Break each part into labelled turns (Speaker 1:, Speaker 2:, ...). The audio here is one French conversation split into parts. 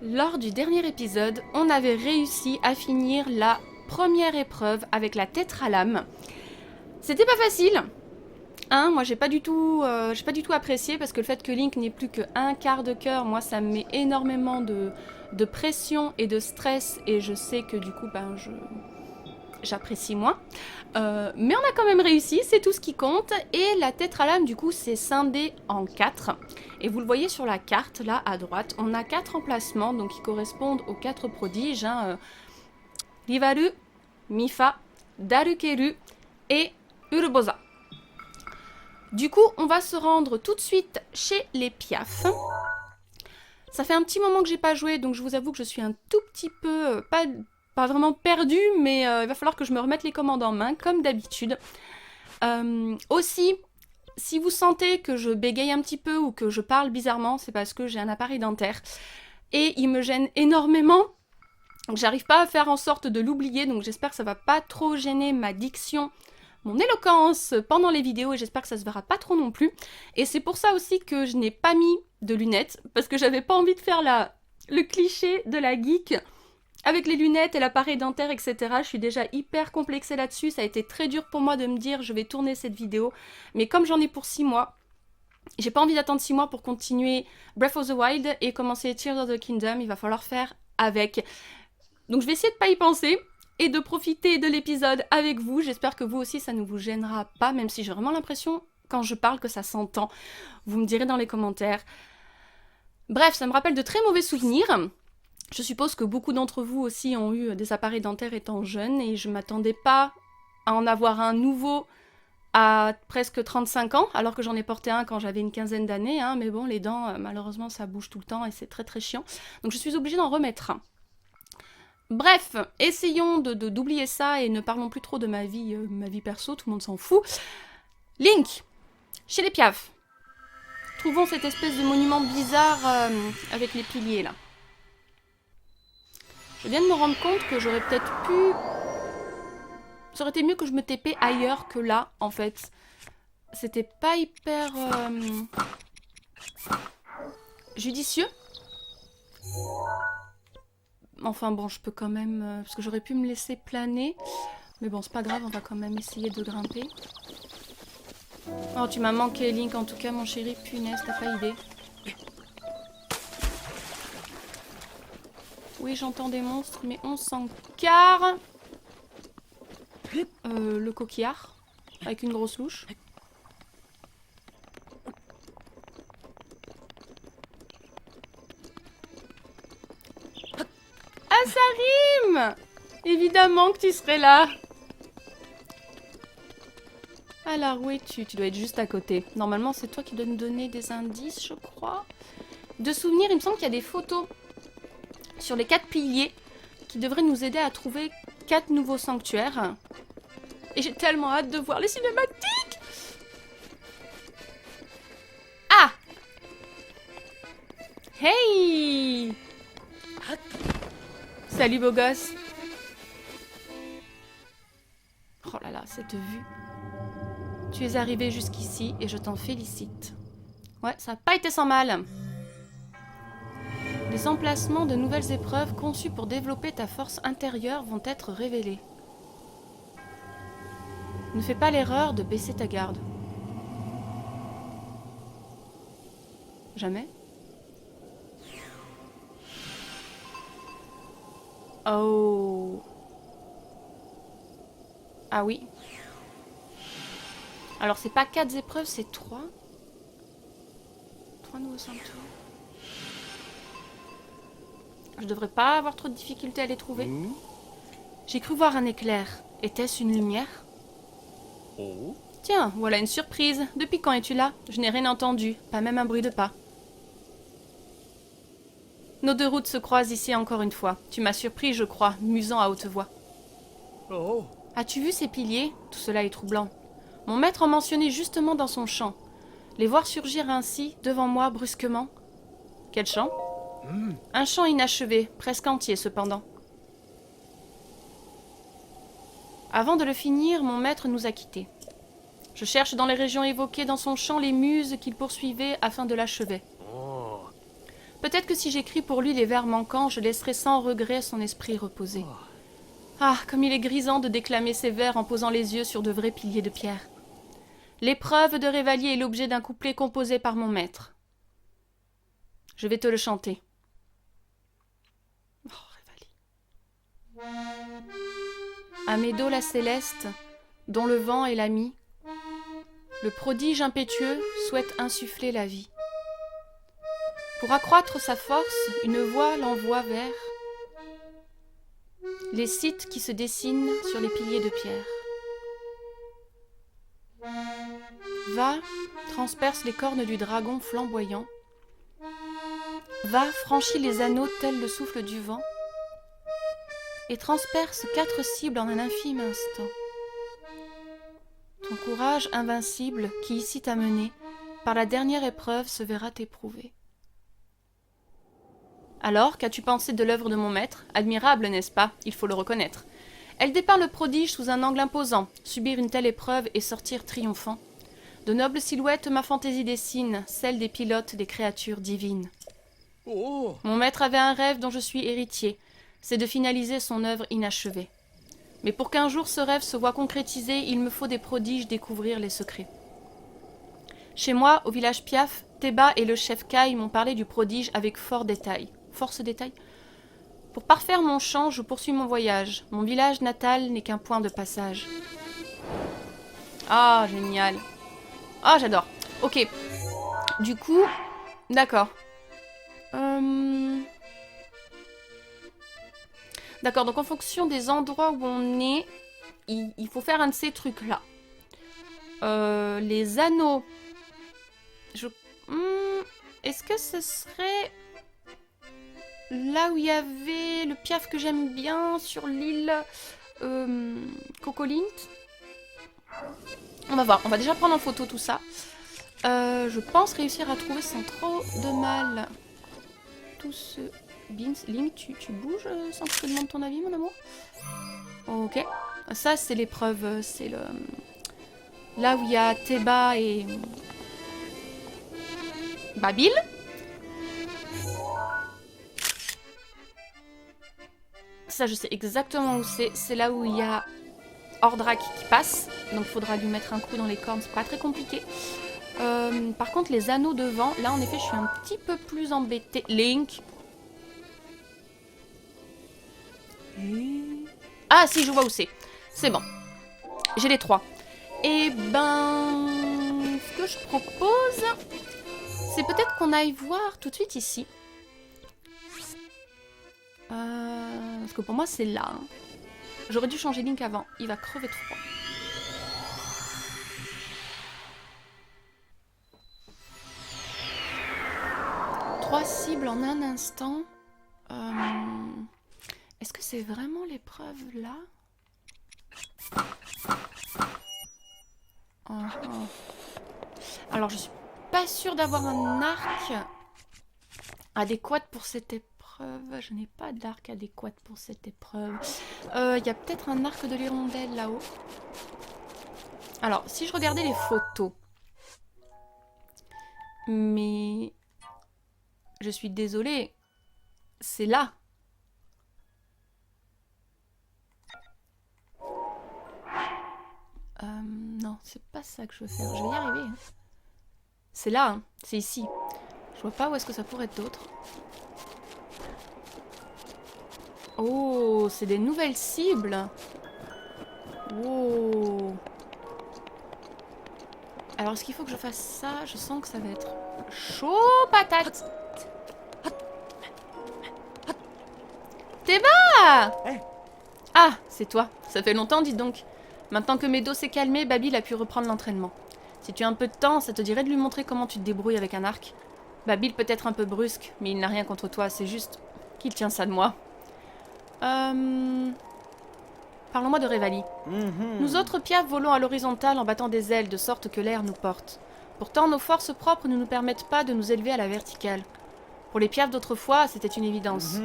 Speaker 1: Lors du dernier épisode, on avait réussi à finir la première épreuve avec la tétralame. C'était pas facile, hein, moi j'ai pas du tout apprécié parce que le fait que Link n'ait plus qu'un quart de cœur, moi ça me met énormément de pression et de stress et je sais que du coup j'apprécie moins. Mais on a quand même réussi, c'est tout ce qui compte. Et la tétralame, du coup, c'est scindé en 4. Et vous le voyez sur la carte, là, à droite, on a 4 emplacements, donc qui correspondent aux 4 prodiges. Rivaru, Mifa, Darukeru et Urbosa. Du coup, on va se rendre tout de suite chez les Piaf. Ça fait un petit moment que j'ai pas joué, donc je vous avoue que je suis un tout petit peu... pas vraiment perdue, mais il va falloir que je me remette les commandes en main, comme d'habitude. Aussi, si vous sentez que je bégaye un petit peu ou que je parle bizarrement, c'est parce que j'ai un appareil dentaire. Et il me gêne énormément. Donc j'arrive pas à faire en sorte de l'oublier, donc j'espère que ça va pas trop gêner ma diction, mon éloquence pendant les vidéos, et j'espère que ça se verra pas trop non plus. Et c'est pour ça aussi que je n'ai pas mis de lunettes, parce que j'avais pas envie de faire le cliché de la geek avec les lunettes et l'appareil dentaire, etc. Je suis déjà hyper complexée là-dessus, ça a été très dur pour moi de me dire je vais tourner cette vidéo, mais comme j'en ai pour 6 mois, j'ai pas envie d'attendre 6 mois pour continuer Breath of the Wild et commencer Tears of the Kingdom, il va falloir faire avec. Donc je vais essayer de pas y penser et de profiter de l'épisode avec vous. J'espère que vous aussi ça ne vous gênera pas, même si j'ai vraiment l'impression quand je parle que ça s'entend. Vous me direz dans les commentaires. Bref, ça me rappelle de très mauvais souvenirs. Je suppose que beaucoup d'entre vous aussi ont eu des appareils dentaires étant jeunes et je m'attendais pas à en avoir un nouveau à presque 35 ans, alors que j'en ai porté un quand j'avais une quinzaine d'années, hein, mais bon, les dents, malheureusement, ça bouge tout le temps et c'est très très chiant. Donc je suis obligée d'en remettre un. Bref, essayons d'oublier ça et ne parlons plus trop de ma vie perso, tout le monde s'en fout. Link, chez les Piaf. Trouvons cette espèce de monument bizarre avec les piliers là. Je viens de me rendre compte que j'aurais peut-être pu... Ça aurait été mieux que je me TP ailleurs que là, en fait. C'était pas hyper... judicieux. Enfin bon, je peux quand même... parce que j'aurais pu me laisser planer. Mais bon, c'est pas grave, on va quand même essayer de grimper. Oh, tu m'as manqué, Link, en tout cas, mon chéri. Punaise, t'as pas idée. Oui, j'entends des monstres, mais on s'en carre. Le coquillard, avec une grosse louche. Ah, ça rime! Évidemment que tu serais là. Alors, où es-tu? Tu dois être juste à côté. Normalement, c'est toi qui dois nous donner des indices, je crois. De souvenirs, il me semble qu'il y a des photos sur les 4 piliers qui devraient nous aider à trouver 4 nouveaux sanctuaires. Et j'ai tellement hâte de voir les cinématiques! Ah! Hey! Salut beau gosse! Oh là là, cette vue. Tu es arrivé jusqu'ici et je t'en félicite. Ouais, ça n'a pas été sans mal. Les emplacements de nouvelles épreuves conçues pour développer ta force intérieure vont être révélés. Ne fais pas l'erreur de baisser ta garde. Jamais. Oh. Ah oui. Alors c'est pas 4 épreuves, c'est 3. 3 nouveaux sanctuaires. Je devrais pas avoir trop de difficultés à les trouver. J'ai cru voir un éclair. Était-ce une lumière? Oh. Tiens, voilà une surprise. Depuis quand es-tu là? Je n'ai rien entendu, pas même un bruit de pas. Nos deux routes se croisent ici encore une fois. Tu m'as surpris, je crois, musant à haute voix. Oh. As-tu vu ces piliers? Tout cela est troublant. Mon maître en mentionnait justement dans son chant. Les voir surgir ainsi, devant moi, brusquement. Quel chant? Un chant inachevé, presque entier cependant. Avant de le finir, mon maître nous a quittés. Je cherche dans les régions évoquées dans son chant les muses qu'il poursuivait afin de l'achever. Peut-être que si j'écris pour lui les vers manquants, je laisserai sans regret son esprit reposer. Ah, comme il est grisant de déclamer ces vers en posant les yeux sur de vrais piliers de pierre. L'épreuve de Révalier est l'objet d'un couplet composé par mon maître. Je vais te le chanter. Oh, Révalier. À Médo la céleste, dont le vent est l'ami, le prodige impétueux souhaite insuffler la vie. Pour accroître sa force, une voix l'envoie vers les sites qui se dessinent sur les piliers de pierre. Va, transperce les cornes du dragon flamboyant. Va, franchis les anneaux tels le souffle du vent, et transperce 4 cibles en un infime instant. Ton courage invincible, qui ici t'a mené, par la dernière épreuve se verra éprouvé. Alors, qu'as-tu pensé de l'œuvre de mon maître? Admirable, n'est-ce pas? Il faut le reconnaître. Elle dépeint le prodige sous un angle imposant, subir une telle épreuve et sortir triomphant. De nobles silhouettes ma fantaisie dessine, celle des pilotes des créatures divines. Oh. Mon maître avait un rêve dont je suis héritier, c'est de finaliser son œuvre inachevée. Mais pour qu'un jour ce rêve se voie concrétisé, il me faut des prodiges découvrir les secrets. Chez moi, au village Piaf, Théba et le chef Kai m'ont parlé du prodige avec force détail. Pour parfaire mon chant, je poursuis mon voyage. Mon village natal n'est qu'un point de passage. Ah, génial. Ah, j'adore. Ok. Du coup, d'accord. D'accord, donc en fonction des endroits où on est, il faut faire un de ces trucs-là. Les anneaux. Est-ce que ce serait là où il y avait le piaf que j'aime bien sur l'île Cocolint? On va voir, on va déjà prendre en photo tout ça. Je pense réussir à trouver sans trop de mal tout ce... Link, tu bouges sans que je te demande ton avis, mon amour? Ok. Ça, c'est l'épreuve. C'est le... Là où il y a Théba et... Babil. Ça, je sais exactement où c'est. C'est là où il y a Ordrak qui passe. Donc, il faudra lui mettre un coup dans les cornes. C'est pas très compliqué. Par contre, les anneaux devant, là, en effet, je suis un petit peu plus embêtée. Link. Ah, si, je vois où c'est. C'est bon. J'ai les 3. Et ben... Ce que je propose, c'est peut-être qu'on aille voir tout de suite ici. Parce que pour moi, c'est là. Hein. J'aurais dû changer Link avant. Il va crever de froid. Trois cibles en un instant. Est-ce que c'est vraiment l'épreuve là? Alors, je suis pas sûre d'avoir un arc adéquat pour cette épreuve. Je n'ai pas d'arc adéquat pour cette épreuve. Il y a peut-être un arc de l'hirondelle là-haut. Alors, si je regardais les photos... Mais... Je suis désolée. C'est là. Non, c'est pas ça que je veux faire. Je vais y arriver. Hein. C'est là, hein. C'est ici. Je vois pas où est-ce que ça pourrait être d'autre. Oh, c'est des nouvelles cibles. Oh. Alors, est-ce qu'il faut que je fasse ça? Je sens que ça va être chaud patate. Théba! Ah, c'est toi. Ça fait longtemps, dis donc. Maintenant que Médo s'est calmé, Babil a pu reprendre l'entraînement. Si tu as un peu de temps, ça te dirait de lui montrer comment tu te débrouilles avec un arc. Babil peut être un peu brusque, mais il n'a rien contre toi, c'est juste qu'il tient ça de moi. Parlons-moi de Révalier. Nous autres piafs volons à l'horizontale en battant des ailes de sorte que l'air nous porte. Pourtant, nos forces propres ne nous permettent pas de nous élever à la verticale. Pour les piafs d'autrefois, c'était une évidence.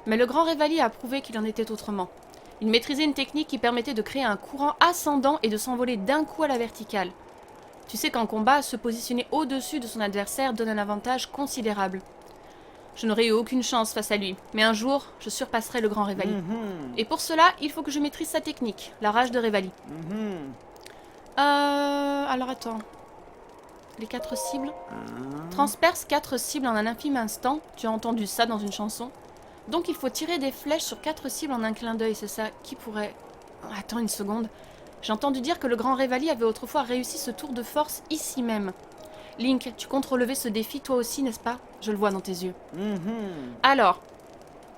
Speaker 1: Mais le grand Révalier a prouvé qu'il en était autrement. Il maîtrisait une technique qui permettait de créer un courant ascendant et de s'envoler d'un coup à la verticale. Tu sais qu'en combat, se positionner au-dessus de son adversaire donne un avantage considérable. Je n'aurais eu aucune chance face à lui, mais un jour, je surpasserai le grand Revali. Et pour cela, il faut que je maîtrise sa technique, la rage de Revali. Alors attends. Les 4 cibles. Transperce 4 cibles en un infime instant. Tu as entendu ça dans une chanson. Donc il faut tirer des flèches sur 4 cibles en un clin d'œil, c'est ça? Qui pourrait... Attends une seconde. J'ai entendu dire que le grand Revali avait autrefois réussi ce tour de force ici même. Link, tu comptes relever ce défi toi aussi, n'est-ce pas? Je le vois dans tes yeux. Alors,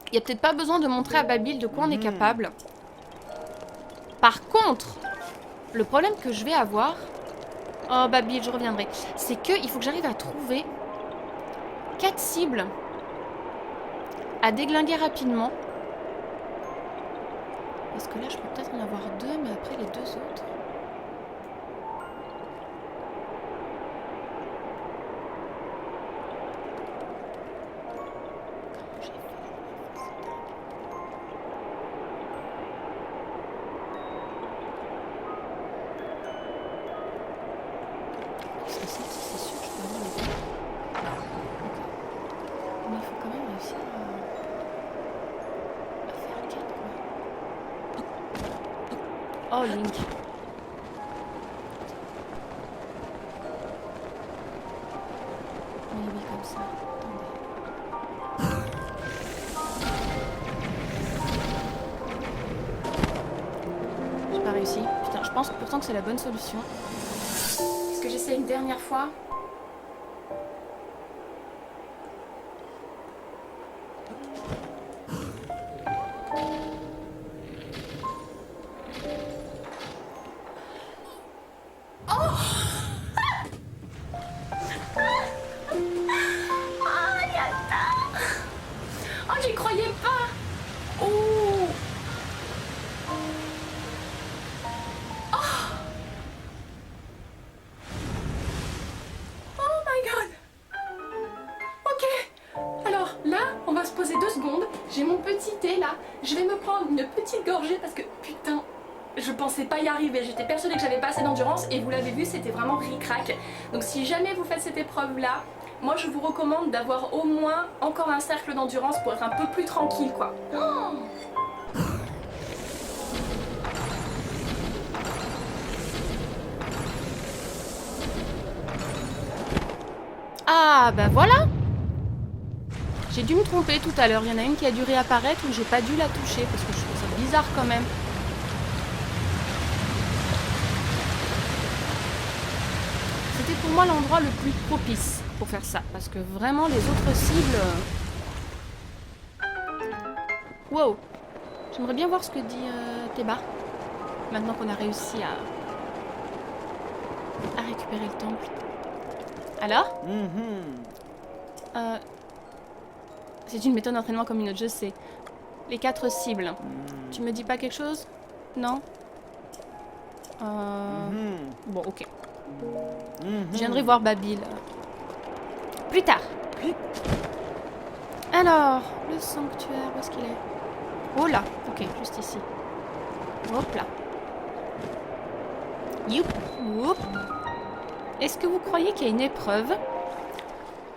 Speaker 1: il n'y a peut-être pas besoin de montrer à Babil de quoi on est capable. Par contre, le problème que je vais avoir... Oh, Babil, je reviendrai. C'est qu'il faut que j'arrive à trouver 4 cibles à déglinguer rapidement. Parce que là, je peux peut-être en avoir 2, mais après les 2 autres... Oh, Link. Oui, comme ça. Attendez. J'ai pas réussi. Putain, je pense pourtant que c'est la bonne solution. Est-ce que j'essaie une dernière fois? J'ai mon petit thé là, je vais me prendre une petite gorgée parce que putain, je pensais pas y arriver, j'étais persuadée que j'avais pas assez d'endurance et vous l'avez vu, c'était vraiment ric-rac. Donc si jamais vous faites cette épreuve là, moi je vous recommande d'avoir au moins encore un cercle d'endurance pour être un peu plus tranquille quoi. Oh, ah bah voilà. J'ai dû me tromper tout à l'heure, il y en a une qui a dû réapparaître où j'ai pas dû la toucher parce que je trouve ça bizarre quand même. C'était pour moi l'endroit le plus propice pour faire ça parce que vraiment les autres cibles... Wow. J'aimerais bien voir ce que dit Théba maintenant qu'on a réussi à récupérer le temple. Alors c'est une méthode d'entraînement comme une autre, je sais. Les 4 cibles. Tu me dis pas quelque chose? Non? Bon, ok. Je viendrai voir Babil. Plus tard. Alors, le sanctuaire, où est-ce qu'il est? Oh là, ok, juste ici. Hop là. Youp, whoop. Est-ce que vous croyez qu'il y a une épreuve?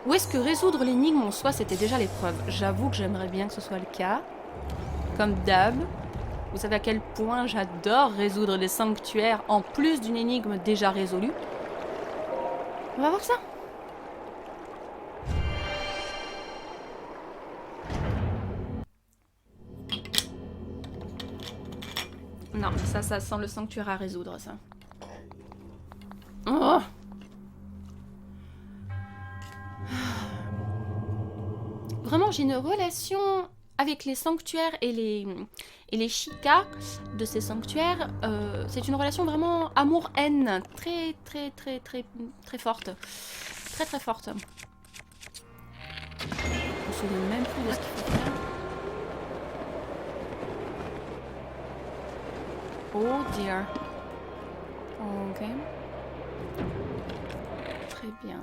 Speaker 1: Ou est-ce que résoudre l'énigme en soi, c'était déjà l'épreuve? J'avoue que j'aimerais bien que ce soit le cas. Comme d'hab. Vous savez à quel point j'adore résoudre les sanctuaires en plus d'une énigme déjà résolue. On va voir ça. Non, ça sent le sanctuaire à résoudre, ça. Oh! Vraiment, j'ai une relation avec les sanctuaires et les chikas de ces sanctuaires. C'est une relation vraiment amour-haine, très forte. Très forte. Je me souviens même plus de ce qu'il faut faire. Oh dear. Ok. Très bien.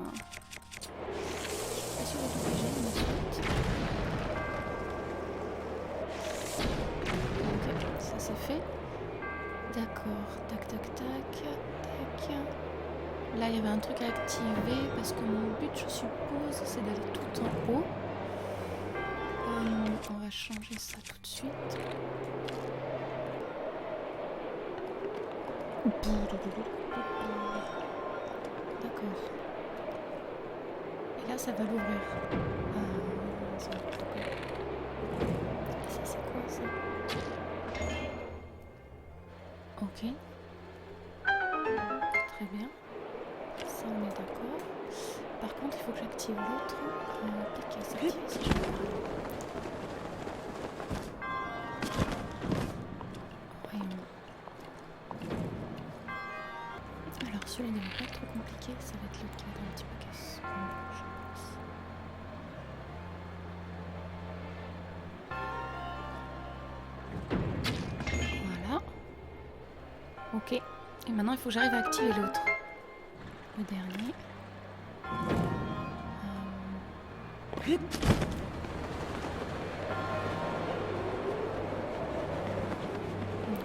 Speaker 1: Pas sûr de tout j'ai, mais soit. Ok, ça c'est fait. D'accord. Tac. Là, il y avait un truc à activer parce que mon but, je suppose, c'est d'aller tout en haut. On va changer ça tout de suite. D'accord. Et là, ça va l'ouvrir. Ça c'est quoi ça? Ok. Très bien. Ça, on est d'accord. Par contre, il faut que j'active l'autre. Peut-être qu'elle s'active si je veux. Alors, celui-là n'est pas trop compliqué. Ça va être lequel un petit peu casse. Voilà. Ok. Et maintenant, il faut que j'arrive à activer l'autre. Le dernier. Ok,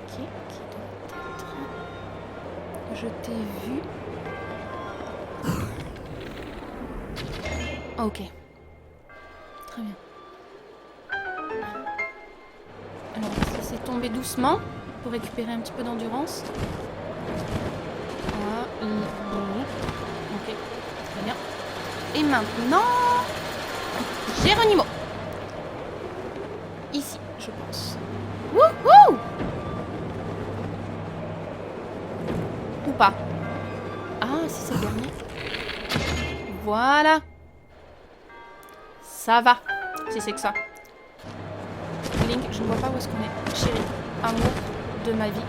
Speaker 1: qui doit être... Je t'ai vu. Ok. Très bien. Alors, on va se laisser tomber doucement pour récupérer un petit peu d'endurance. Ok, très bien. Et maintenant... Geronimo. Ici, je pense. Wouhou! Ou pas. Ah, si c'est le dernier. Voilà. Ça va. Si c'est que ça. Link, je ne vois pas où est-ce qu'on est. Chérie, amour de ma vie.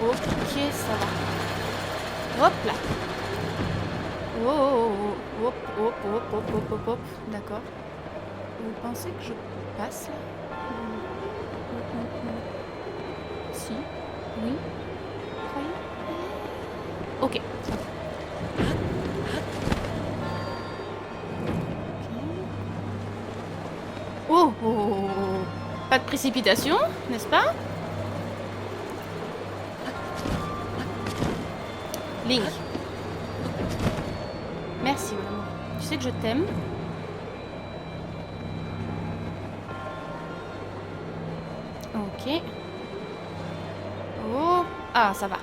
Speaker 1: Ok, ça va. Hop là. Oh, oh, oh, hop, hop, hop, hop, hop, hop, hop. D'accord. Vous pensez que je passe là? Si. Oui. Croyez. Ok. Oh, oh, oh, oh. Pas de précipitation, n'est-ce pas? Link. Merci, mon amour. Tu sais que je t'aime. Ok. Oh. Ah, ça va.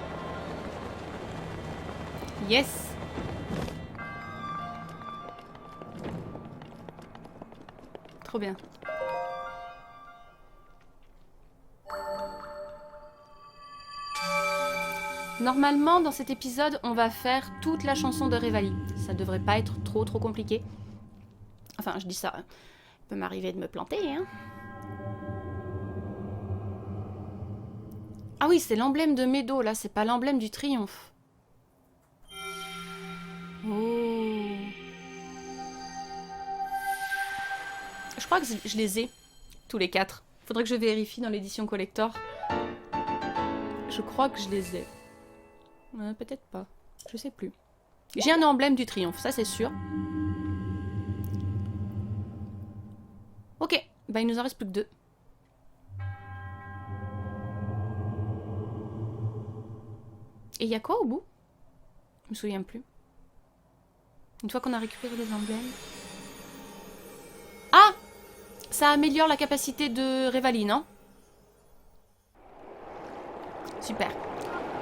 Speaker 1: Yes. Trop bien. Normalement, dans cet épisode, on va faire toute la chanson de Revali. Ça devrait pas être trop compliqué. Enfin, je dis ça. Il peut m'arriver de me planter, hein. Ah oui, c'est l'emblème de Meadow, là. C'est pas l'emblème du triomphe. Oh. Je crois que je les ai, tous les 4. Faudrait que je vérifie dans l'édition collector. Je crois que je les ai. Peut-être pas. Je sais plus. J'ai un emblème du triomphe, ça c'est sûr. Ok, bah il nous en reste plus que 2. Et il y a quoi au bout? Je me souviens plus. Une fois qu'on a récupéré les emblèmes. Ah! Ça améliore la capacité de Revali, non? Super.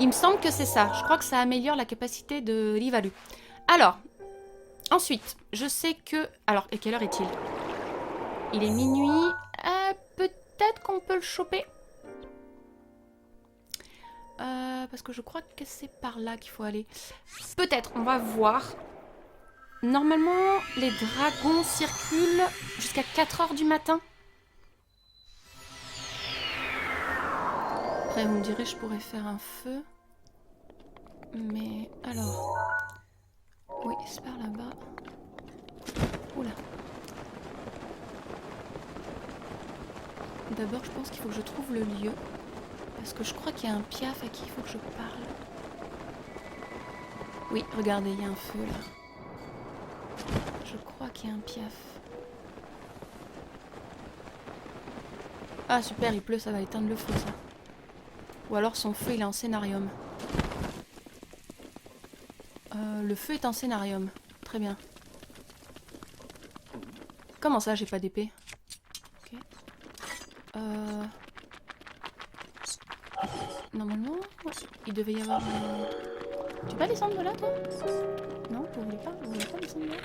Speaker 1: Il me semble que c'est ça. Je crois que ça améliore la capacité de Livalu. Alors, ensuite, je sais que... Alors, et quelle heure est-il? Il est minuit. Peut-être qu'on peut le choper. Parce que je crois que c'est par là qu'il faut aller. Peut-être, on va voir. Normalement, les dragons circulent jusqu'à 4 h du matin. Après, vous me direz, je pourrais faire un feu. Mais, alors... Oui, c'est par là-bas. Oula. D'abord, je pense qu'il faut que je trouve le lieu. Parce que je crois qu'il y a un piaf à qui il faut que je parle. Oui, regardez, il y a un feu là. Je crois qu'il y a un piaf. Ah super, il pleut, ça va éteindre le feu ça. Ou alors son feu il est en scénarium. Le feu est en scénarium. Très bien. Comment ça, j'ai pas d'épée? Ok. Normalement, ouais, il devait y avoir... Tu peux pas descendre de là, toi? Non, vous voulez pas? Vous voulez pas descendre de là?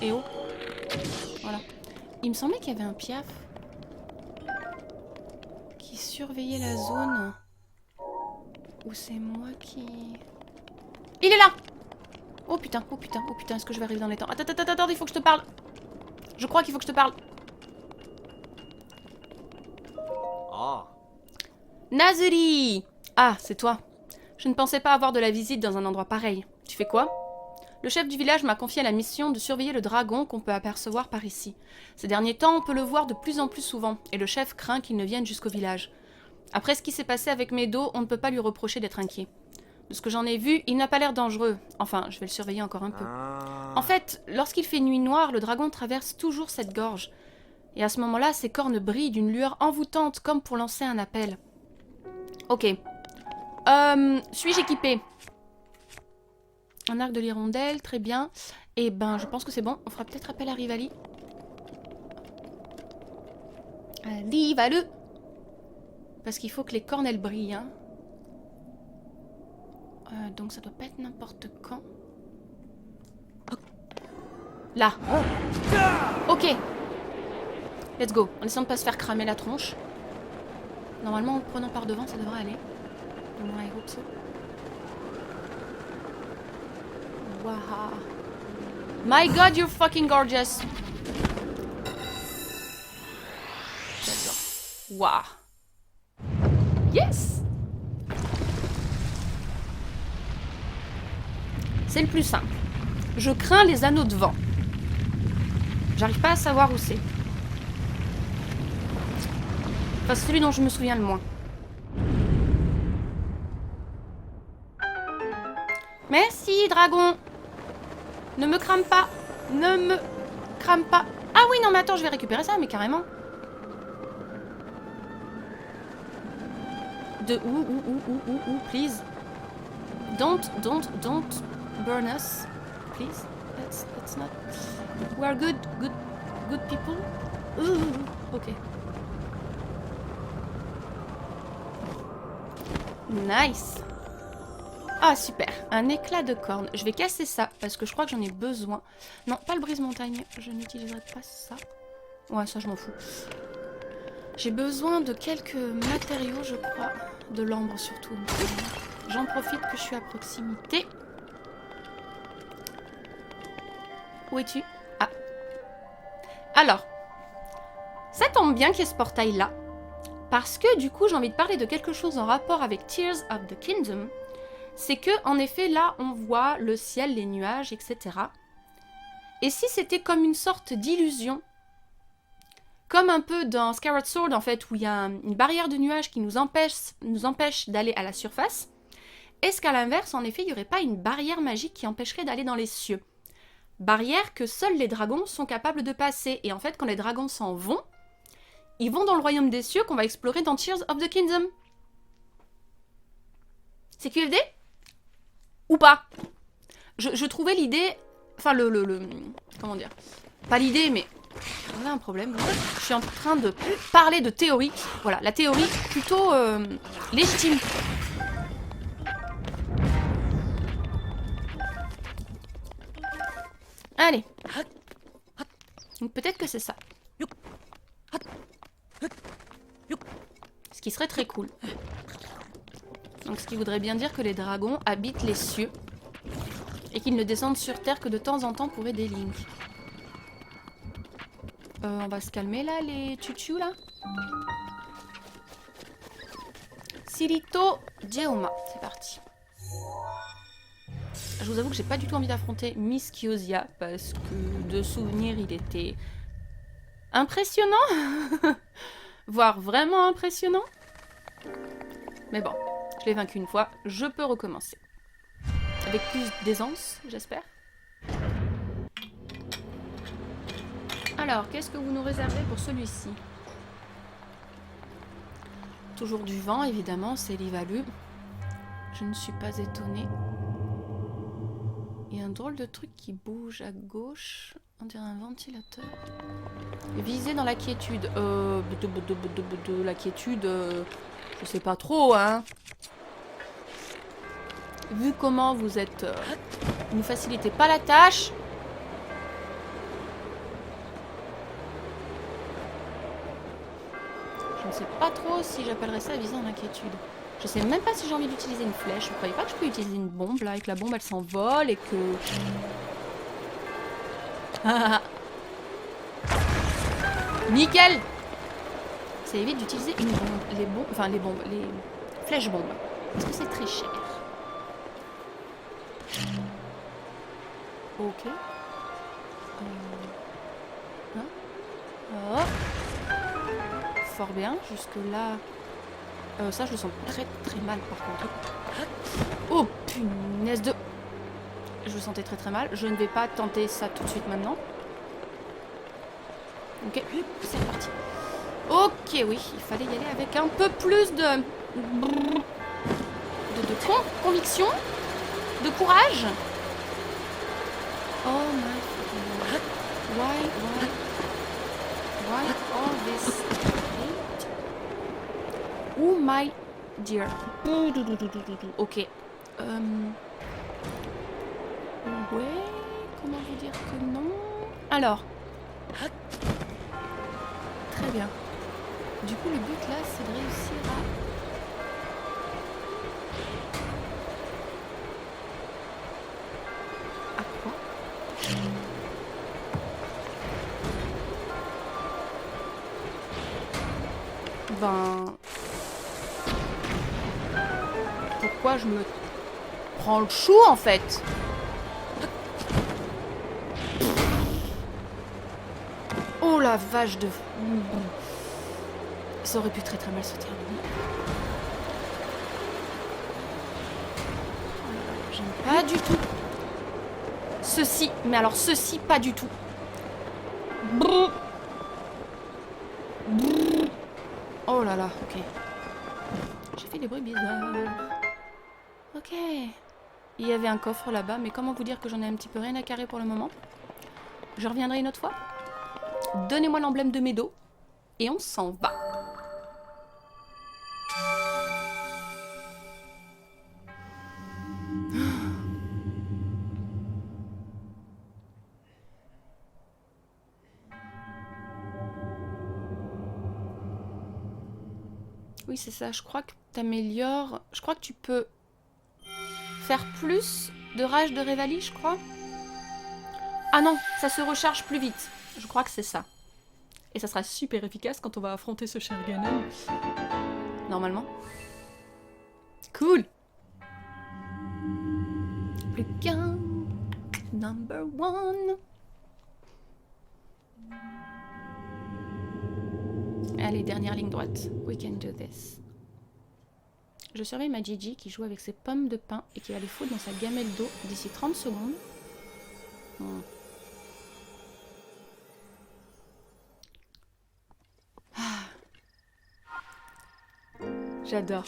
Speaker 1: Et oh. Voilà. Il me semblait qu'il y avait un piaf qui surveillait la zone. Ou c'est moi qui... Il est là! Oh putain, oh putain, oh putain, est-ce que je vais arriver dans les temps? Attends, attends, attends, il faut que je te parle. Je crois qu'il faut que je te parle.
Speaker 2: Ah.
Speaker 1: Nazuri! Ah, c'est toi. Je ne pensais pas avoir de la visite dans un endroit pareil. Tu fais quoi? Le chef du village m'a confié la mission de surveiller le dragon qu'on peut apercevoir par ici. Ces derniers temps, on peut le voir de plus en plus souvent, et le chef craint qu'il ne vienne jusqu'au village. Après ce qui s'est passé avec Meadow, on ne peut pas lui reprocher d'être inquiet. De ce que j'en ai vu, il n'a pas l'air dangereux. Enfin, je vais le surveiller encore un peu. En fait, lorsqu'il fait nuit noire, le dragon traverse toujours cette gorge. Et à ce moment-là, ses cornes brillent d'une lueur envoûtante, comme pour lancer un appel. Ok. Suis-je équipée? Un arc de l'hirondelle, très bien. Et ben, je pense que c'est bon. On fera peut-être appel à Rivali. Rivali. Parce qu'il faut que les cornes, elles brillent, hein. Donc ça doit pas être n'importe quand. Là. Ok. Let's go. En essayant de pas se faire cramer la tronche. Normalement, en le prenant par devant, ça devrait aller. Du moins, I hope so. Waouh. My god, you're fucking gorgeous. J'adore. Waouh. Yes. C'est le plus simple. Je crains les anneaux de vent. J'arrive pas à savoir où c'est. Enfin, c'est celui dont je me souviens le moins. Merci, dragon. Ne me crame pas. Ne me crame pas. Ah oui, non, mais attends, je vais récupérer ça, mais carrément. De où, please. Don't burn us, please. That's not... We are good people. Ok. Nice. Ah, super. Un éclat de corne. Je vais casser ça, parce que je crois que j'en ai besoin. Non, pas le brise-montagne. Je n'utiliserai pas ça. Ouais, ça, je m'en fous. J'ai besoin de quelques matériaux, je crois. De l'ambre, surtout. J'en profite que je suis à proximité. Où es-tu? Ah. Alors. Ça tombe bien qu'il y ait ce portail-là. Parce que, du coup, j'ai envie de parler de quelque chose en rapport avec Tears of the Kingdom. C'est que, en effet, là, on voit le ciel, les nuages, etc. Et si c'était comme une sorte d'illusion, comme un peu dans Skyward Sword, en fait, où il y a une barrière de nuages qui nous empêche d'aller à la surface, est-ce qu'à l'inverse, en effet, il n'y aurait pas une barrière magique qui empêcherait d'aller dans les cieux? Barrière que seuls les dragons sont capables de passer. Et en fait, quand les dragons s'en vont, ils vont dans le royaume des cieux qu'on va explorer dans Tears of the Kingdom. C'est QFD? Ou pas? Je trouvais l'idée... Enfin, comment dire? Pas l'idée, mais... On a un problème. Je suis en train de parler de théorie. Voilà, la théorie plutôt légitime. Allez. Donc peut-être que c'est ça. Ce qui serait très cool. Donc ce qui voudrait bien dire que les dragons habitent les cieux. Et qu'ils ne descendent sur Terre que de temps en temps pour aider Link. On va se calmer là, les tutus là. Sirito Jeoma, c'est parti. Je vous avoue que j'ai pas du tout envie d'affronter Miss Kyosia parce que de souvenir il était impressionnant. Voire vraiment impressionnant. Mais bon, je l'ai vaincu une fois, je peux recommencer. Avec plus d'aisance, j'espère. Alors, qu'est-ce que vous nous réservez pour celui-ci? Toujours du vent, évidemment, c'est Livalu. Je ne suis pas étonnée. Il y a un drôle de truc qui bouge à gauche. On dirait un ventilateur. Viser dans la quiétude. La quiétude, je sais pas trop, hein. Vu comment vous êtes... ne facilitez pas la tâche. Je ne sais pas trop si j'appellerais ça viser dans l'inquiétude. Je sais même pas si j'ai envie d'utiliser une flèche. Je croyais pas que je peux utiliser une bombe là, et que la bombe elle s'envole et que... Nickel. Ça évite d'utiliser une bombe. Les bombes... Enfin les bombes. Les flèches bombes. Est-ce que c'est très cher? Ok. Hein? Oh. Fort bien. Jusque là... ça, je le sens très très mal par contre. Oh punaise de... Je le sentais très très mal. Je ne vais pas tenter ça tout de suite maintenant. Ok, c'est parti. Ok, oui, il fallait y aller avec un peu plus de conviction, de courage. Oh my God. Why all this hate? Oh my dear. Ok. Ouais, comment vous dire que non? Alors. Très bien. Du coup, le but là, c'est de réussir à quoi? Ben... Pourquoi je me prends le chou, en fait? Oh la vache de... Ça aurait pu très très mal se terminer. J'aime pas du tout. Ceci, mais alors ceci, pas du tout. Oh là là, ok. J'ai fait des bruits bizarres. Ok. Il y avait un coffre là-bas, mais comment vous dire que j'en ai un petit peu rien à carrer pour le moment? Je reviendrai une autre fois. Donnez-moi l'emblème de mes dos. Et on s'en va. Oui, c'est ça. Je crois que t'améliores... Je crois que tu peux faire plus de rage de Révalie, je crois. Ah non, ça se recharge plus vite. Je crois que c'est ça. Et ça sera super efficace quand on va affronter ce cher Ganon. Normalement. Cool. Plus qu'un number one. Allez, dernière ligne droite. We can do this. Je surveille ma Gigi qui joue avec ses pommes de pain et qui va les foutre dans sa gamelle d'eau d'ici 30 secondes. J'adore.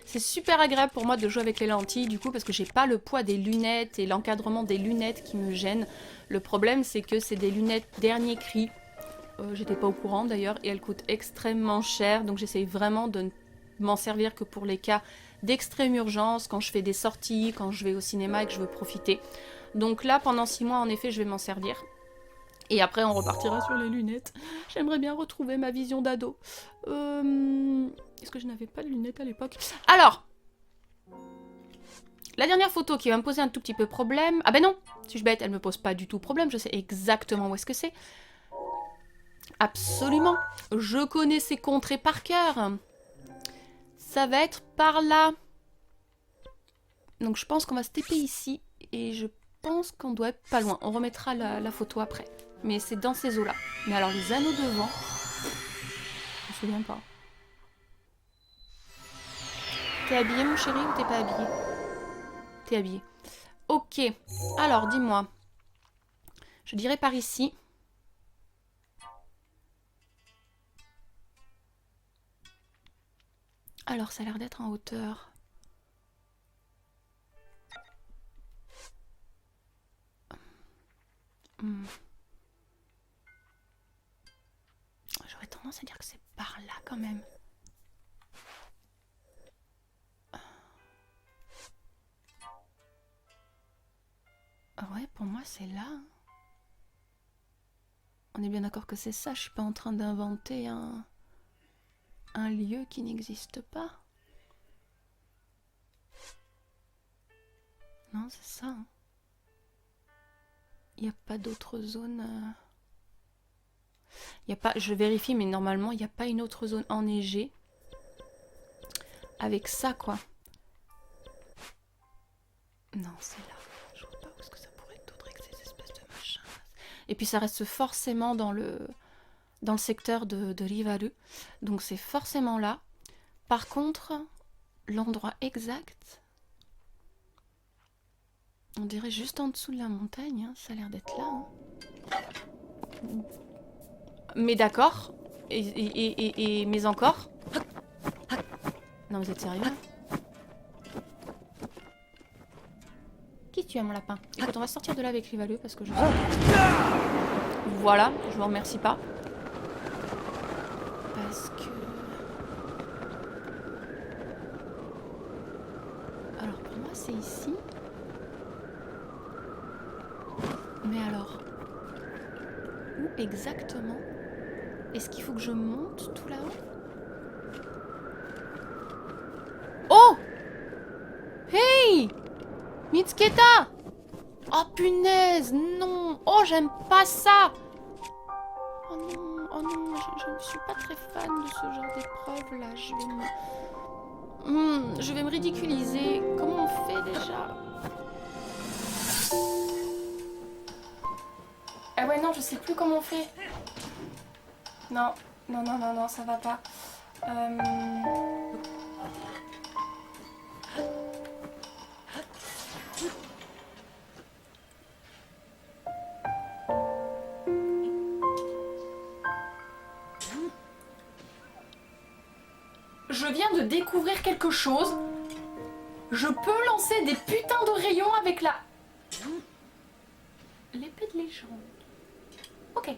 Speaker 1: C'est super agréable pour moi de jouer avec les lentilles du coup parce que j'ai pas le poids des lunettes et l'encadrement des lunettes qui me gênent. Le problème c'est que c'est des lunettes dernier cri. J'étais pas au courant d'ailleurs et elles coûtent extrêmement cher donc j'essaye vraiment de ne m'en servir que pour les cas d'extrême urgence, quand je fais des sorties, quand je vais au cinéma et que je veux profiter. Donc là pendant 6 mois en effet je vais m'en servir. Et après on repartira sur les lunettes. J'aimerais bien retrouver ma vision d'ado. Est-ce que je n'avais pas de lunettes à l'époque? Alors, la dernière photo qui va me poser un tout petit peu problème... Ah ben non, suis-je bête, elle me pose pas du tout problème, je sais exactement où est-ce que c'est. Absolument, je connais ces contrées par cœur. Ça va être par là. Donc je pense qu'on va se taper ici, et je pense qu'on doit être pas loin. On remettra la photo après. Mais c'est dans ces eaux-là. Mais alors les anneaux devant... Je me souviens pas. T'es habillé mon chéri ou t'es pas habillé? T'es habillé. Ok. Alors dis-moi. Je dirais par ici. Alors ça a l'air d'être en hauteur. J'aurais tendance à dire que c'est par là quand même. Ouais, pour moi c'est là. On est bien d'accord que c'est ça, je suis pas en train d'inventer un lieu qui n'existe pas. Non, c'est ça. Il n'y a pas d'autre zone. Y a pas, je vérifie, mais normalement, il n'y a pas une autre zone enneigée. Avec ça, quoi. Non, c'est là. Je vois pas où est-ce que ça pourrait être d'autre avec ces espèces de machins. Et puis ça reste forcément dans le secteur de Rivaru. Donc c'est forcément là. Par contre, l'endroit exact... On dirait juste en dessous de la montagne, hein. Ça a l'air d'être là. Hein. Mais d'accord. Mais encore. Non, vous êtes sérieux là? Qui tu es, mon lapin? Écoute, on va sortir de là avec Rivalu parce que je... Voilà, je vous remercie pas. Parce que... Alors pour moi c'est ici. Mais alors, où exactement est-ce qu'il faut que je monte tout là-haut? Oh! Hey! Mitsketa! Oh punaise, non! Oh, j'aime pas ça! Oh non, je ne suis pas très fan de ce genre d'épreuve là. Je vais me ridiculiser. Comment on fait déjà? Ah ouais, non, je sais plus comment on fait. Non, ça va pas. Je viens de découvrir quelque chose. Je peux lancer des putains de rayons avec la... l'épée de légende. Ok.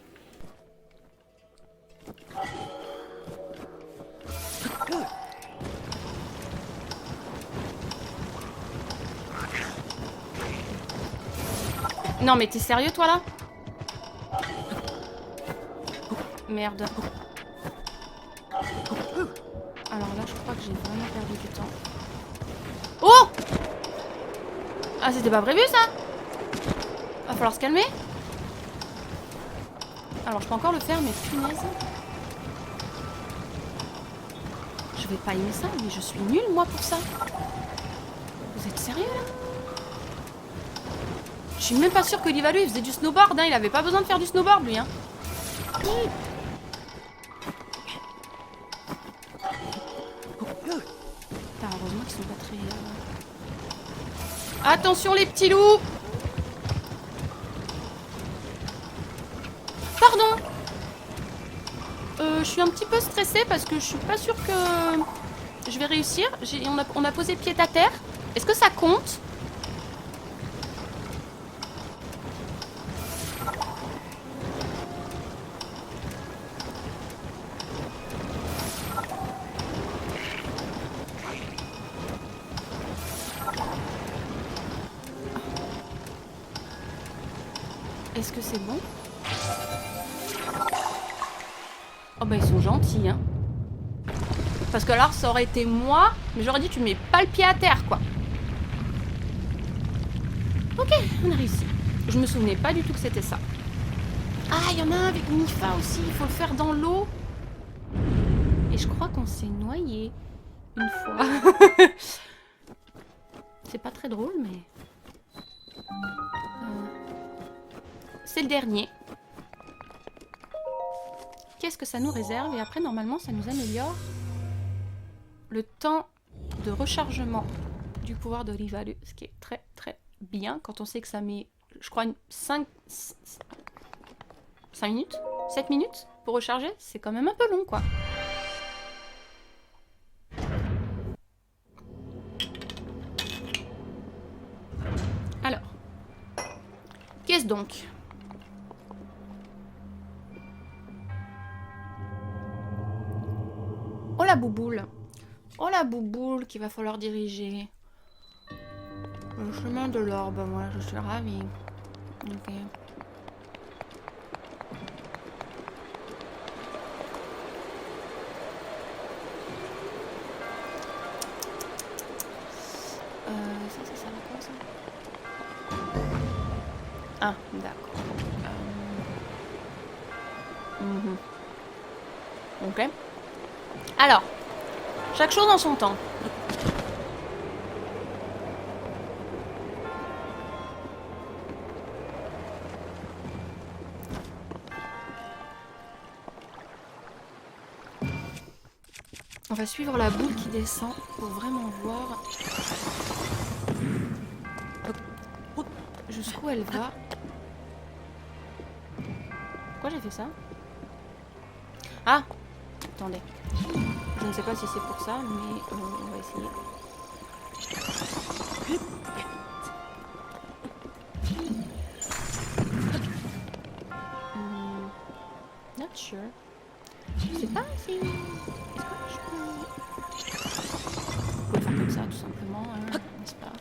Speaker 1: Non mais t'es sérieux toi là? Merde. Alors là je crois que j'ai vraiment perdu du temps. Oh! Ah c'était pas prévu ça? Va falloir se calmer. Alors je peux encore le faire mais punaise. Je vais pas aimer ça mais je suis nulle moi pour ça. Vous êtes sérieux là? Je suis même pas sûre que Rivalu il faisait du snowboard, hein. Il avait pas besoin de faire du snowboard lui hein. Putain, heureusement qu'ils sont pas très... Attention les petits loups! Pardon! Je suis un petit peu stressée parce que je suis pas sûre que je vais réussir. On a posé pied à terre. Est-ce que ça compte? Est-ce que c'est bon? Oh bah ils sont gentils hein. Parce que alors ça aurait été moi, mais j'aurais dit tu mets pas le pied à terre quoi. Ok, on a réussi. Je me souvenais pas du tout que c'était ça. Ah, il y en a un avec Nifa aussi, il faut le faire dans l'eau. Et je crois qu'on s'est noyé une fois. C'est pas très drôle mais... C'est le dernier. Qu'est-ce que ça nous réserve? Et après, normalement, ça nous améliore le temps de rechargement du pouvoir de Rivalu. Ce qui est très, très bien quand on sait que ça met, je crois, 5 minutes 7 minutes pour recharger. C'est quand même un peu long, quoi. Alors, qu'est-ce donc? la bouboule. Oh la bouboule qu'il va falloir diriger. Le chemin de l'orbe, moi je suis ravie. Ok. Ça sert à quoi ça? Ah, d'accord. Ok. Alors, chaque chose en son temps. On va suivre la boule qui descend pour vraiment voir jusqu'où elle va. Pourquoi j'ai fait ça? Ah! Attendez. Je ne sais pas si c'est pour ça, mais on va essayer. Not sure. Je sais pas si... Est-ce que je peux... On peut le faire comme ça, tout simplement, hein, n'est-ce pas?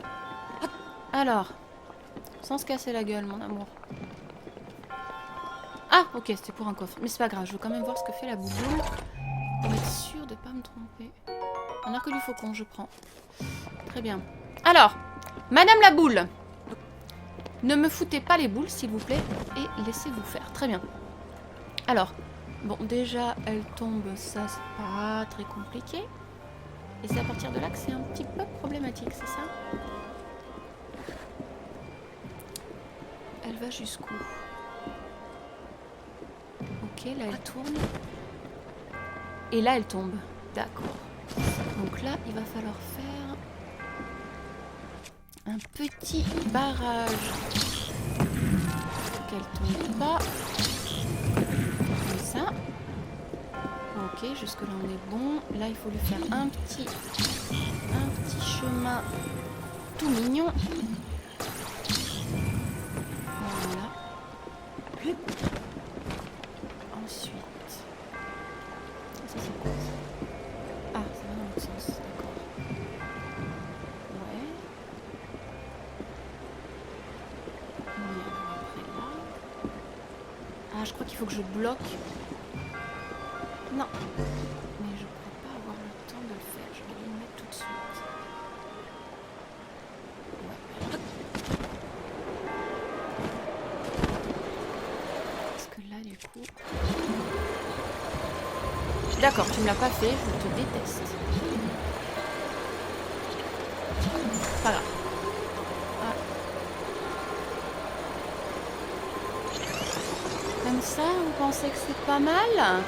Speaker 1: Alors, sans se casser la gueule, mon amour. Ah, ok, c'était pour un coffre. Mais c'est pas grave, je veux quand même voir ce que fait la bouboule. Pour être sûre de pas me tromper. Un arc du faucon, je prends. Très bien. Alors, Madame la boule. Ne me foutez pas les boules, s'il vous plaît, et laissez-vous faire. Très bien. Alors, bon, déjà, elle tombe, ça, c'est pas très compliqué. Et c'est à partir de là que c'est un petit peu problématique, c'est ça? Elle va jusqu'où? Ok, là, elle tourne. Et là, elle tombe. D'accord. Donc là, il va falloir faire un petit barrage pour qu'elle tombe pas. Comme ça. Ok, jusque là on est bon. Là il faut lui faire un petit chemin tout mignon. Voilà. Ensuite. Ça c'est quoi ça? Ah, ça va dans l'autre sens, d'accord. Ouais. Oui, alors après là. Ah, je crois qu'il faut que je bloque. Non. Mais je ne peux pas avoir le temps de le faire. Je vais le mettre tout de suite. Ouais. Parce que là, du coup... D'accord, tu me l'as pas fait. Je te déteste. Pas grave. Ah. Comme ça, vous pensez que c'est pas mal?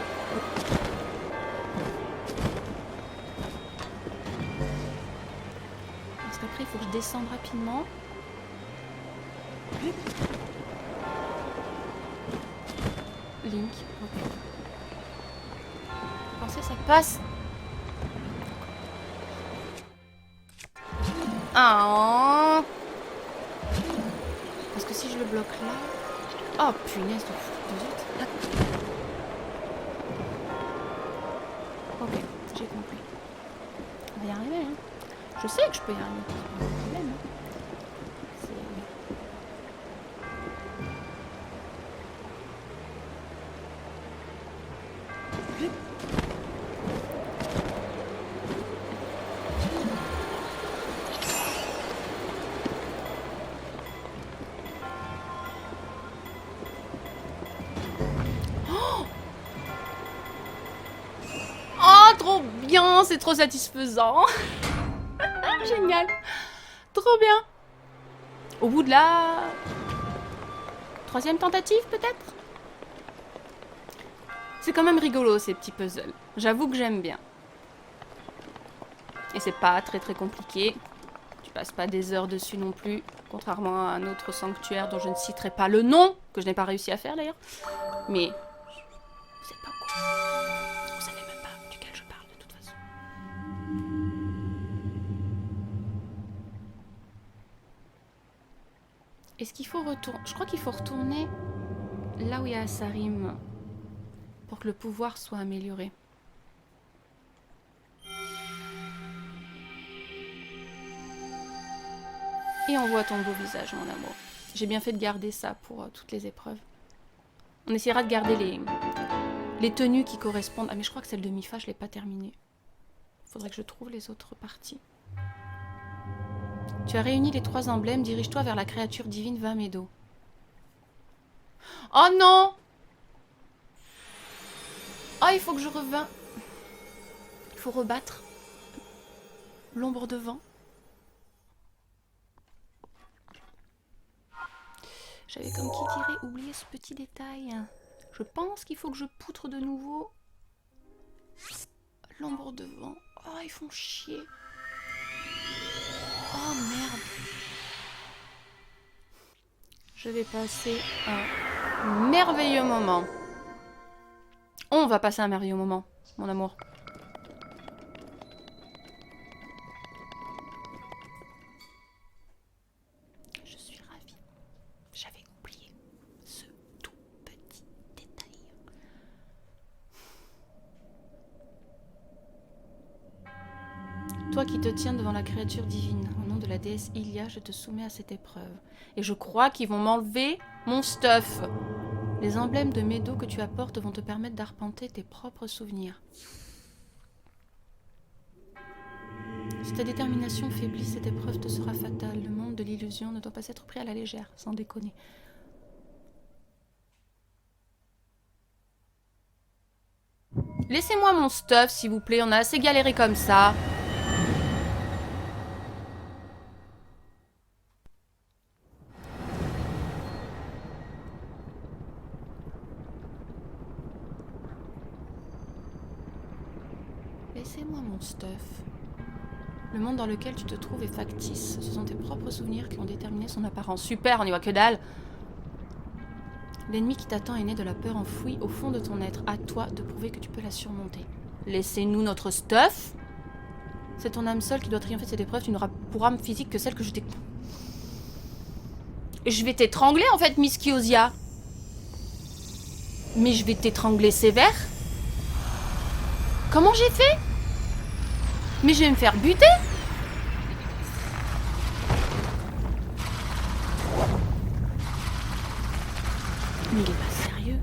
Speaker 1: Parce qu'après, il faut que je descende rapidement. Link, ok. Vous pensez que ça passe? Ah. Parce que si je le bloque là... Oh punaise de zut. Ok, j'ai compris. On va y arriver, hein. Je sais que je peux y arriver. C'est pas un problème, hein. Oh, trop bien, c'est trop satisfaisant. Génial. Trop bien. Au bout de la... 3e tentative, peut-être? C'est quand même rigolo, ces petits puzzles. J'avoue que j'aime bien. Et c'est pas très compliqué. Tu passes pas des heures dessus non plus. Contrairement à un autre sanctuaire dont je ne citerai pas le nom, que je n'ai pas réussi à faire d'ailleurs. Mais... c'est pas quoi. Vous savez même pas duquel je parle de toute façon. Est-ce qu'il faut retourner... Je crois qu'il faut retourner là où il y a Asarim pour que le pouvoir soit amélioré. Et on voit ton beau visage, mon amour. J'ai bien fait de garder ça pour toutes les épreuves. On essaiera de garder les tenues qui correspondent. Ah mais je crois que celle de Mifa, je l'ai pas terminée. Faudrait que je trouve les autres parties. Tu as réuni les 3 emblèmes, dirige-toi vers la créature divine Vamedo. Oh non! Oh, il faut que je revienne. Il faut rebattre l'ombre de vent. J'avais comme qui dirait oublié ce petit détail. Je pense qu'il faut que je poutre de nouveau l'ombre de vent. Oh, ils font chier. Oh merde. Je vais passer un merveilleux moment. On va passer un merveilleux moment, mon amour. Je suis ravie. J'avais oublié ce tout petit détail. Toi qui te tiens devant la créature divine, au nom de la déesse Ilia, je te soumets à cette épreuve. Et je crois qu'ils vont m'enlever mon stuff. Les emblèmes de Medo que tu apportes vont te permettre d'arpenter tes propres souvenirs. Si ta détermination faiblit, cette épreuve te sera fatale. Le monde de l'illusion ne doit pas être pris à la légère, sans déconner. Laissez-moi mon stuff, s'il vous plaît. On a assez galéré comme ça. Laissez-moi mon stuff. Le monde dans lequel tu te trouves est factice. Ce sont tes propres souvenirs qui ont déterminé son apparence. Super, on y voit que dalle. L'ennemi qui t'attend est né de la peur enfouie au fond de ton être. À toi de prouver que tu peux la surmonter. Laissez-nous notre stuff. C'est ton âme seule qui doit triompher de cette épreuve. Tu n'auras pour âme physique que celle que je t'ai... Je vais t'étrangler en fait, Miss Kyosia. Mais je vais t'étrangler sévère. Comment j'ai fait? Mais je vais me faire buter. Mais il est pas sérieux.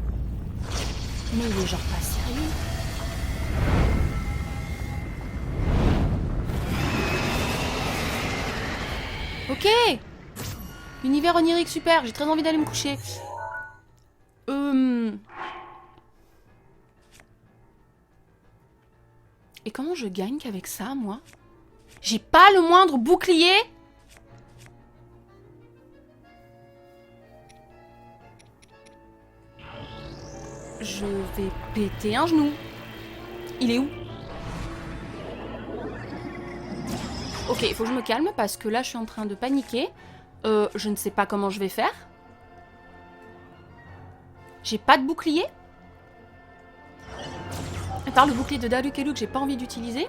Speaker 1: Mais il est genre pas sérieux. Ok. Univers onirique, super. J'ai très envie d'aller me coucher. Et comment je gagne qu'avec ça, moi? J'ai pas le moindre bouclier? Je vais péter un genou. Il est où? Ok, il faut que je me calme parce que là, je suis en train de paniquer. Je ne sais pas comment je vais faire. J'ai pas de bouclier. À part le bouclier de Darukelu que j'ai pas envie d'utiliser.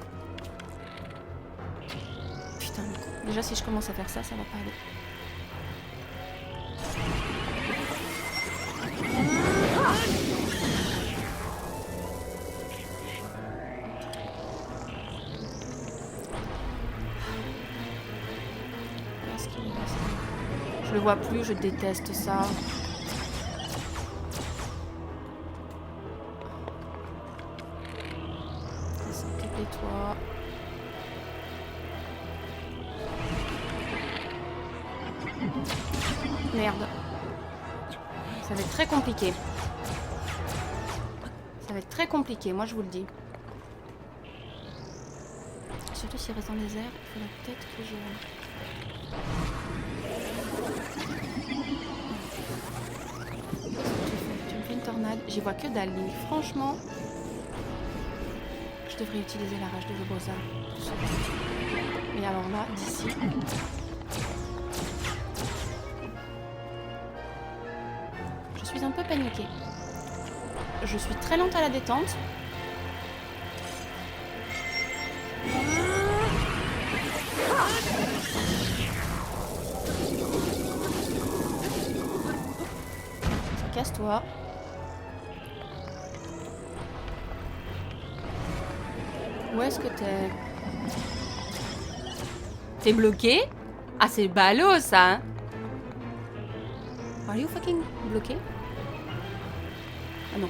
Speaker 1: Putain, déjà si je commence à faire ça, ça va pas aller. Je le vois plus, je déteste ça. Tais-toi. Merde. Ça va être très compliqué. Ça va être très compliqué, moi je vous le dis. Surtout s'il reste dans les airs, il faut la tête que je... Tu me fais une tornade, j'y vois que dalle. Franchement, je devrais utiliser la rage de Vebosa. Mais alors là, d'ici... Je suis un peu paniquée. Je suis très lente à la détente. Casse-toi. Où est-ce que t'es? T'es bloqué? Ah, c'est ballot, ça, hein. Are you fucking bloqué? Ah non.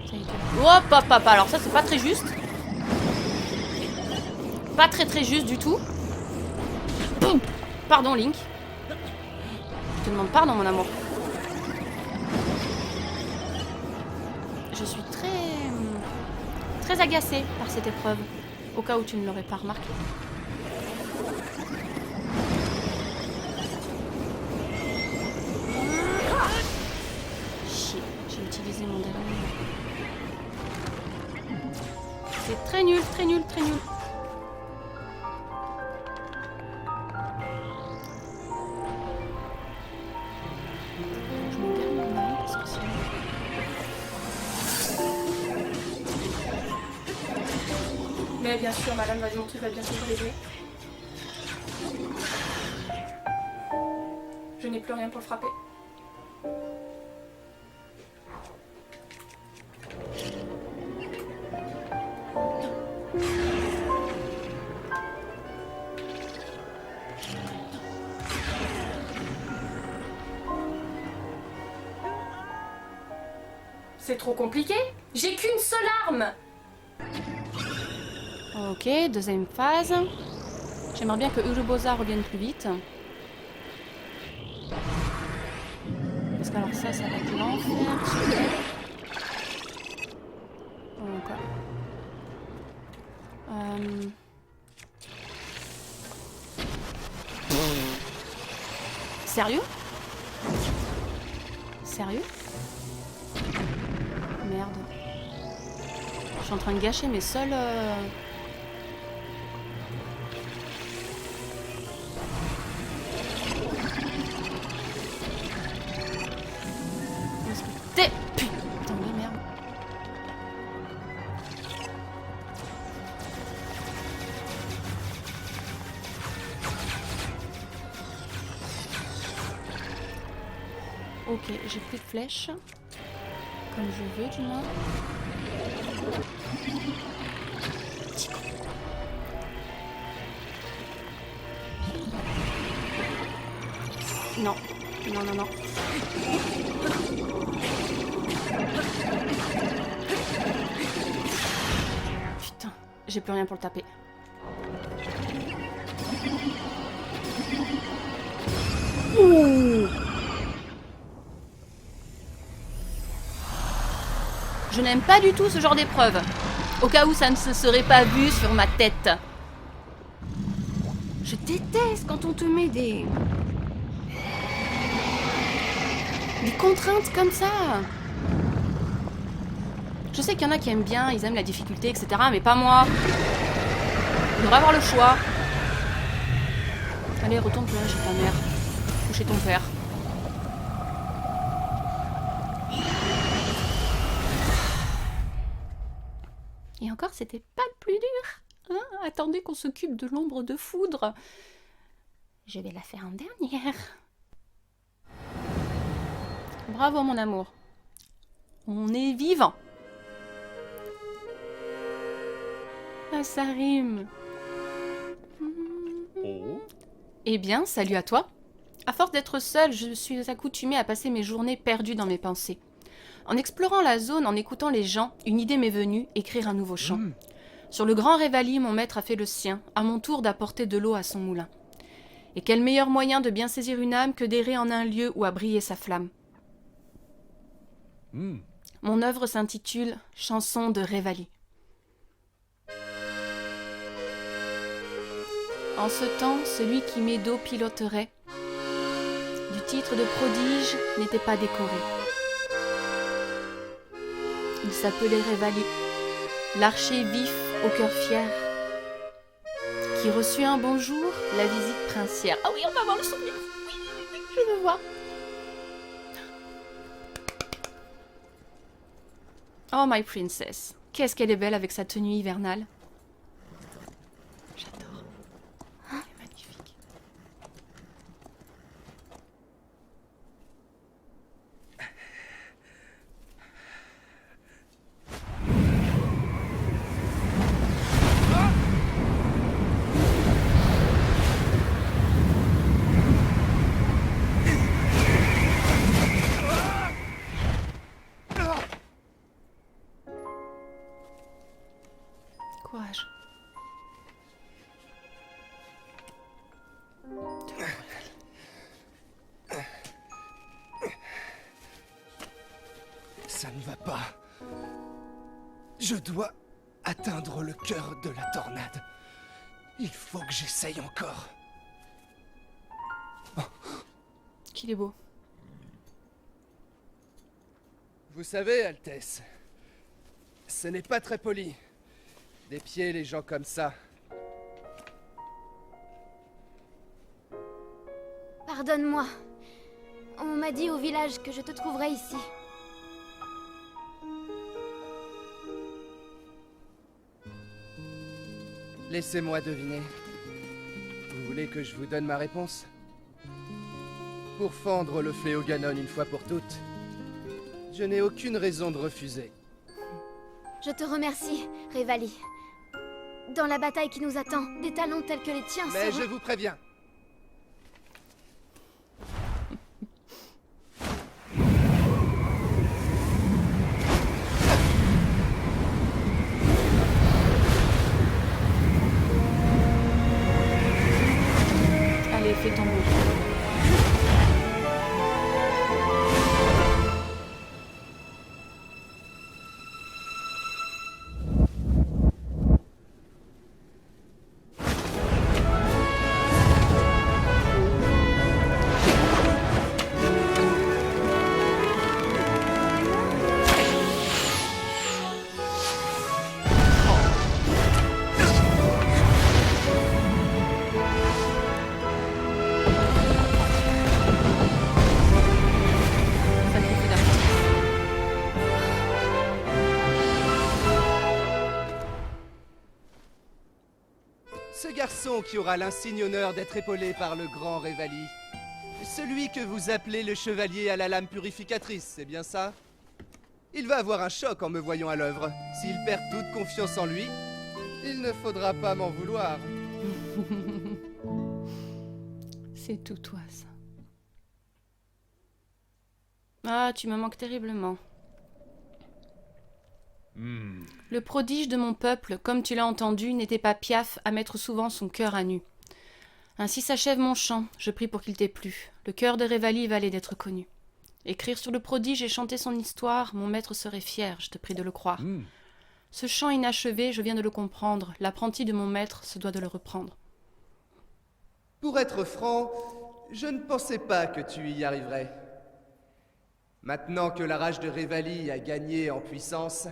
Speaker 1: Ça y est, hop, hop, hop. Alors ça, c'est pas très juste. Pas très juste du tout. Boum. Pardon, Link. Je te demande pardon, mon amour. Je suis très agacée par cette épreuve. Au cas où tu ne l'aurais pas remarqué. Shit, j'ai utilisé mon dernier. C'est très nul. Je me garde mon main parce que sinon... Mais bien sûr, madame, vas-y, mon truc va bientôt se régler. Je n'ai plus rien pour le frapper. C'est trop compliqué. J'ai qu'une seule arme. Ok, deuxième phase. J'aimerais bien que Urbosa revienne plus vite. Parce que alors ça va être l'enfer. Encore. Sérieux? Sérieux? Merde. Je suis en train de gâcher mes seuls... Putain de merde. Ok, j'ai plus de flèches. Comme je veux, du moins. Non. Non. Putain, j'ai plus rien pour le taper. Ouh. Je n'aime pas du tout ce genre d'épreuve. Au cas où ça ne se serait pas vu sur ma tête. Je déteste quand on te met des contraintes comme ça. Je sais qu'il y en a qui aiment bien, ils aiment la difficulté, etc. Mais pas moi. Il devrait avoir le choix. Allez, retourne là chez ta mère. Ou chez ton père. Et encore, c'était pas le plus dur. Hein, attendez qu'on s'occupe de l'ombre de foudre. Je vais la faire en dernière. Bravo, mon amour. On est vivant. Ah, ça rime.
Speaker 2: Oh.
Speaker 1: Eh bien, salut à toi. À force d'être seule, je suis accoutumée à passer mes journées perdues dans mes pensées. En explorant la zone, en écoutant les gens, une idée m'est venue, écrire un nouveau chant. Sur le grand Révali, mon maître a fait le sien, à mon tour d'apporter de l'eau à son moulin. Et quel meilleur moyen de bien saisir une âme que d'errer en un lieu où a brillé sa flamme. Mon œuvre s'intitule « Chanson de Révali ». En ce temps, celui qui Médo piloterait, du titre de prodige, n'était pas décoré. Il s'appelait Révali, l'archer vif au cœur fier, qui reçut un bonjour, la visite princière. Ah oui, on va voir le souvenir. Oui, je veux voir. Oh, my princess. Qu'est-ce qu'elle est belle avec sa tenue hivernale. J'adore. Elle est magnifique.
Speaker 3: Ça ne va pas. Je dois atteindre le cœur de la tornade. Il faut que j'essaye encore.
Speaker 1: Qu'il est beau.
Speaker 3: Vous savez, Altesse, ce n'est pas très poli. D'épier les gens comme ça.
Speaker 4: Pardonne-moi. On m'a dit au village que je te trouverais ici.
Speaker 3: Laissez-moi deviner. Vous voulez que je vous donne ma réponse? Pour fendre le fléau Ganon une fois pour toutes, je n'ai aucune raison de refuser.
Speaker 4: Je te remercie, Révali. Dans la bataille qui nous attend, des talents tels que les tiens
Speaker 3: Mais
Speaker 4: seront...
Speaker 3: je vous préviens.
Speaker 1: Allez, fais ton mot.
Speaker 3: Ce garçon qui aura l'insigne honneur d'être épaulé par le grand Révali. Celui que vous appelez le chevalier à la lame purificatrice, c'est bien ça? Il va avoir un choc en me voyant à l'œuvre. S'il perd toute confiance en lui, il ne faudra pas m'en vouloir.
Speaker 1: C'est tout toi, ça. Ah, tu me manques terriblement. Le prodige de mon peuple, comme tu l'as entendu, n'était pas piaf à mettre souvent son cœur à nu. Ainsi s'achève mon chant, je prie pour qu'il t'ait plu. Le cœur de Révali valait d'être connu. Écrire sur le prodige et chanter son histoire, mon maître serait fier, je te prie de le croire. Ce chant inachevé, je viens de le comprendre, l'apprenti de mon maître se doit de le reprendre.
Speaker 3: Pour être franc, je ne pensais pas que tu y arriverais. Maintenant que la rage de Révali a gagné en puissance,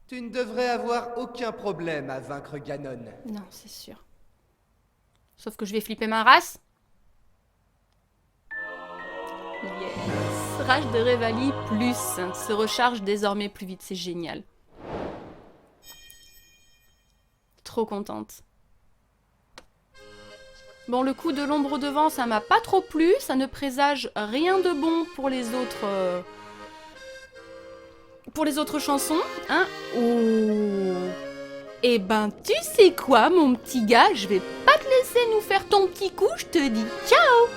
Speaker 3: tu ne devrais avoir aucun problème à vaincre Ganon.
Speaker 1: Non, c'est sûr. Sauf que je vais flipper ma race. Yes. Rage de Révali plus se recharge désormais plus vite, c'est génial. Trop contente. Bon, le coup de l'ombre au devant, ça m'a pas trop plu. Ça ne présage rien de bon pour les autres... Pour les autres chansons, hein. Oh. Eh ben, tu sais quoi, mon petit gars, je vais pas te laisser nous faire ton petit coup, je te dis ciao.